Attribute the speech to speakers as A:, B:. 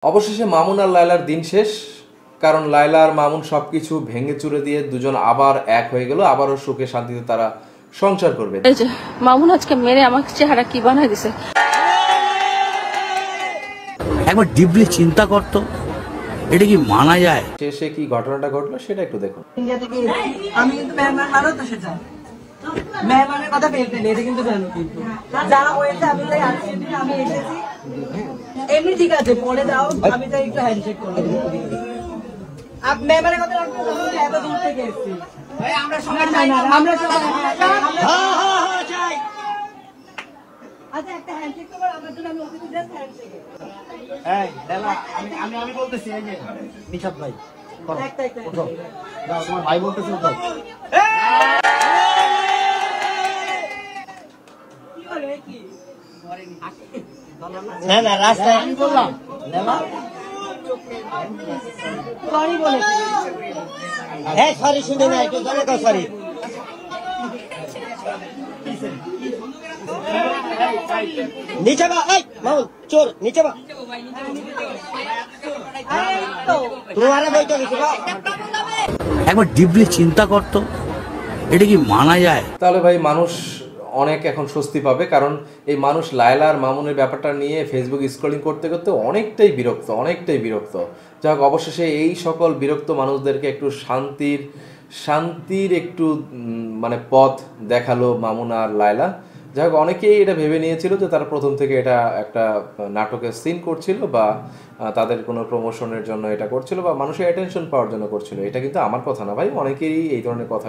A: অবশেষে মামুন আর লায়লার দিন শেষ, কারণ লায়লা আর মামুন সবকিছু ভেঙে চুরে দিয়ে দুজন আবার এক হয়ে গেল, আবারও সুখে শান্তিতে তারা সংসার করবে।
B: এই যে মামুন আজকে মেরে আমার চেহারা কি বানায় দিছে।
C: একবার ডিপলি চিন্তা করতো এটা কি মানা যায়।
A: শেষে কি ঘটনাটা ঘটলো সেটা একটু দেখুন।
D: ইন্ডিয়া থেকে আমি কিন্তু মেহমান মানও তো সেটা মেহমানের কথা বলতে নেই, এটা কিন্তু জানো কিন্তু যা হয়েছে আমি তাই আর্জেন্টিনা আমি এসেছি এমনি ঠিক আছে পরে দাও আমি তাই একটু হ্যান্ডশেক করে আপ মেহমানের কথা রাখতে এত দূর থেকে এসেছি আমরা সবাই চাই আচ্ছা একটা হ্যান্ডশেক করব আমার জন্য আমি অতিথি জাস্ট হ্যান্ডশেক
E: এই দেলা আমি বলতেছি এই যে নিশাত ভাই করো উঠো যাও তোমার ভাই বলতেছে উঠো না না রাস্তায় আমি বললাম দেলা
D: সরি বলে
E: এই সরি শুনে না একটু জোরে কও সরি নিচে বা এই মামুন চোর নিচে বা তোমারে বইতে গেছি গো
C: একবার ডিপলি চিন্তা করতো এটা কি মানা যায়।
A: তাহলে ভাই মানুষ অনেক এখন স্বস্তি পাবে, কারণ এই মানুষ লায়লা আর মামুনের ব্যাপারটা নিয়ে ফেসবুক স্ক্রলিং করতে করতে অনেকটাই বিরক্ত। যাক, অবশেষে এই সকল বিরক্ত মানুষদেরকে একটু শান্তির একটু মানে পথ দেখালো মামুন আর লায়লা। যাই হোক, অনেকেই এটা ভেবে নিয়েছিল যে তারা প্রথম থেকে এটা একটা নাটকের সিন করছিল বা তাদের কোনো প্রমোশনের জন্য এটা করছিল বা মানুষের অ্যাটেনশন পাওয়ার জন্য করছিল। এটা কিন্তু আমার কথা না ভাই, অনেকেই এই ধরনের কথা